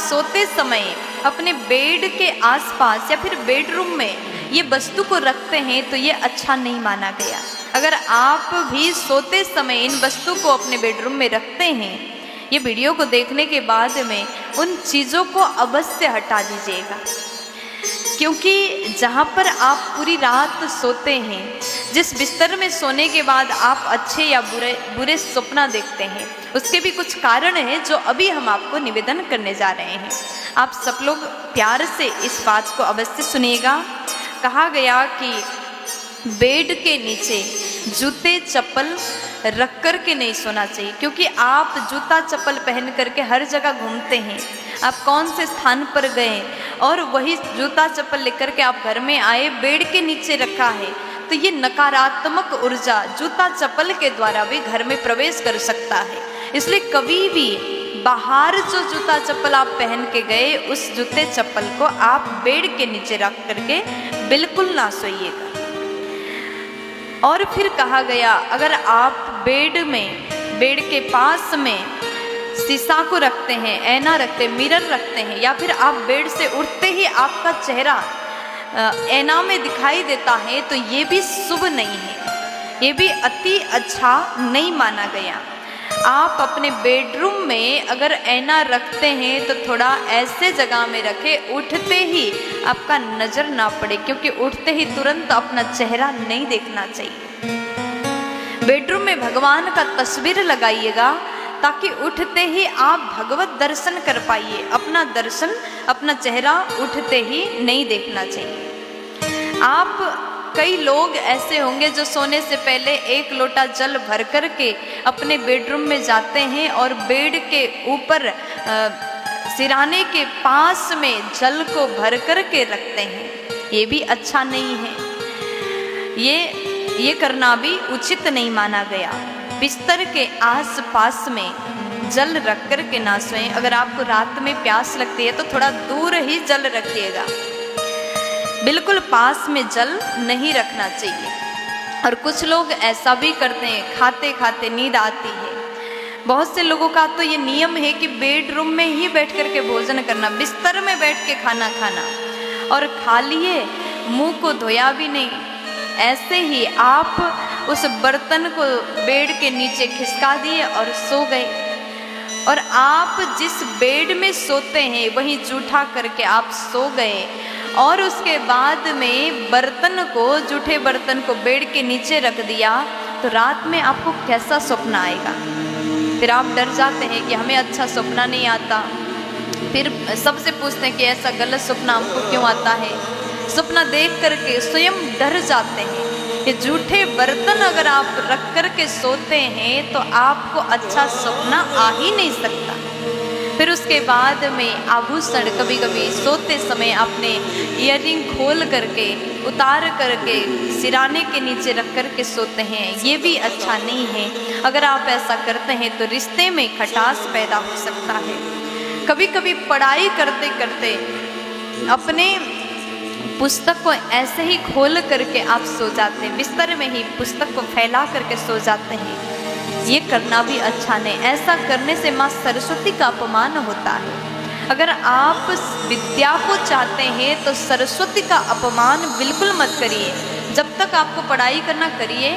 सोते समय अपने बेड के आसपास या फिर बेडरूम में ये वस्तु को रखते हैं तो ये अच्छा नहीं माना गया। अगर आप भी सोते समय इन वस्तु को अपने बेडरूम में रखते हैं, ये वीडियो को देखने के बाद में उन चीज़ों को अवश्य हटा दीजिएगा, क्योंकि जहाँ पर आप पूरी रात सोते हैं, जिस बिस्तर में सोने के बाद आप अच्छे या बुरे सपना देखते हैं, उसके भी कुछ कारण हैं जो अभी हम आपको निवेदन करने जा रहे हैं। आप सब लोग प्यार से इस बात को अवश्य सुनिएगा। कहा गया कि बेड के नीचे जूते चप्पल रख कर के नहीं सोना चाहिए, क्योंकि आप जूता चप्पल पहन करके हर जगह घूमते हैं। आप कौन से स्थान पर गए और वही जूता चप्पल लेकर के आप घर में आए, बेड के नीचे रखा है, तो ये नकारात्मक ऊर्जा जूता चप्पल के द्वारा भी घर में प्रवेश कर सकता है। इसलिए कभी भी बाहर जो जूता चप्पल आप पहन के गए, उस जूते चप्पल को आप बेड के नीचे रख करके बिल्कुल ना सोइएगा। और फिर कहा गया, अगर आप बेड के पास में शीशा को रखते हैं, ऐना रखते हैं, मिरर रखते हैं, या फिर आप बेड से उठते ही आपका चेहरा ऐना में दिखाई देता है, तो ये भी शुभ नहीं है, ये भी अति अच्छा नहीं माना गया। आप अपने बेडरूम में अगर ऐना रखते हैं तो थोड़ा ऐसे जगह में रखें उठते ही आपका नज़र ना पड़े, क्योंकि उठते ही तुरंत अपना चेहरा नहीं देखना चाहिए। बेडरूम में भगवान का तस्वीर लगाइएगा ताकि उठते ही आप भगवत दर्शन कर पाइए। अपना दर्शन, अपना चेहरा उठते ही नहीं देखना चाहिए। आप कई लोग ऐसे होंगे जो सोने से पहले 1 लोटा जल भर कर के अपने बेडरूम में जाते हैं और बेड के ऊपर सिराने के पास में जल को भर कर के रखते हैं। ये भी अच्छा नहीं है, ये करना भी उचित नहीं माना गया। बिस्तर के आस-पास में जल रख कर के ना सोएं। अगर आपको रात में प्यास लगती है तो थोड़ा दूर ही जल रखिएगा, बिल्कुल पास में जल नहीं रखना चाहिए। और कुछ लोग ऐसा भी करते हैं, खाते खाते नींद आती है। बहुत से लोगों का तो ये नियम है कि बेडरूम में ही बैठ कर के भोजन करना, बिस्तर में बैठ के खाना खाना, और खा लिए मुंह को धोया भी नहीं। ऐसे ही आप उस बर्तन को बेड के नीचे खिसका दिए और सो गए। और आप जिस बेड में सोते हैं वहीं जूठा करके आप सो गए, और उसके बाद में जूठे बर्तन को बेड के नीचे रख दिया, तो रात में आपको कैसा सपना आएगा। फिर आप डर जाते हैं कि हमें अच्छा सपना नहीं आता। फिर सबसे पूछते हैं कि ऐसा गलत सपना हमको क्यों आता है। सपना देख करके स्वयं डर जाते हैं कि जूठे बर्तन अगर आप रख कर के सोते हैं तो आपको अच्छा सपना आ ही नहीं सकता। फिर उसके बाद में आभूषण, कभी कभी सोते समय अपने ईयरिंग खोल करके उतार करके सिराने के नीचे रख कर के सोते हैं, ये भी अच्छा नहीं है। अगर आप ऐसा करते हैं तो रिश्ते में खटास पैदा हो सकता है। कभी कभी पढ़ाई करते करते अपने पुस्तक को ऐसे ही खोल करके आप सो जाते हैं, बिस्तर में ही पुस्तक को फैला करके सो जाते हैं, ये करना भी अच्छा नहीं। ऐसा करने से माँ सरस्वती का अपमान होता है। अगर आप विद्या को चाहते हैं तो सरस्वती का अपमान बिल्कुल मत करिए। जब तक आपको पढ़ाई करना करिए,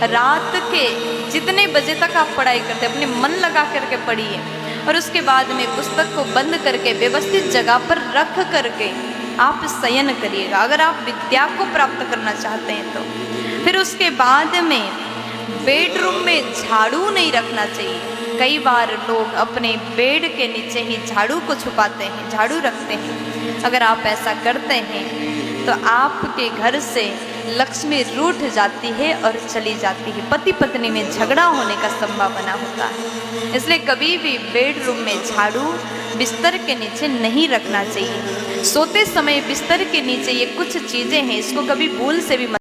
रात के जितने बजे तक आप पढ़ाई करते अपने मन लगा करके पढ़िए, और उसके बाद में पुस्तक को बंद करके व्यवस्थित जगह पर रख करके आप शयन करिएगा, अगर आप विद्या को प्राप्त करना चाहते हैं तो। फिर उसके बाद में बेडरूम में झाड़ू नहीं रखना चाहिए। कई बार लोग अपने बेड के नीचे ही झाड़ू को छुपाते हैं, झाड़ू रखते हैं। अगर आप ऐसा करते हैं तो आपके घर से लक्ष्मी रूठ जाती है और चली जाती है, पति पत्नी में झगड़ा होने का संभावना होता है। इसलिए कभी भी बेडरूम में झाड़ू बिस्तर के नीचे नहीं रखना चाहिए। सोते समय बिस्तर के नीचे ये कुछ चीज़ें हैं, इसको कभी भूल से भी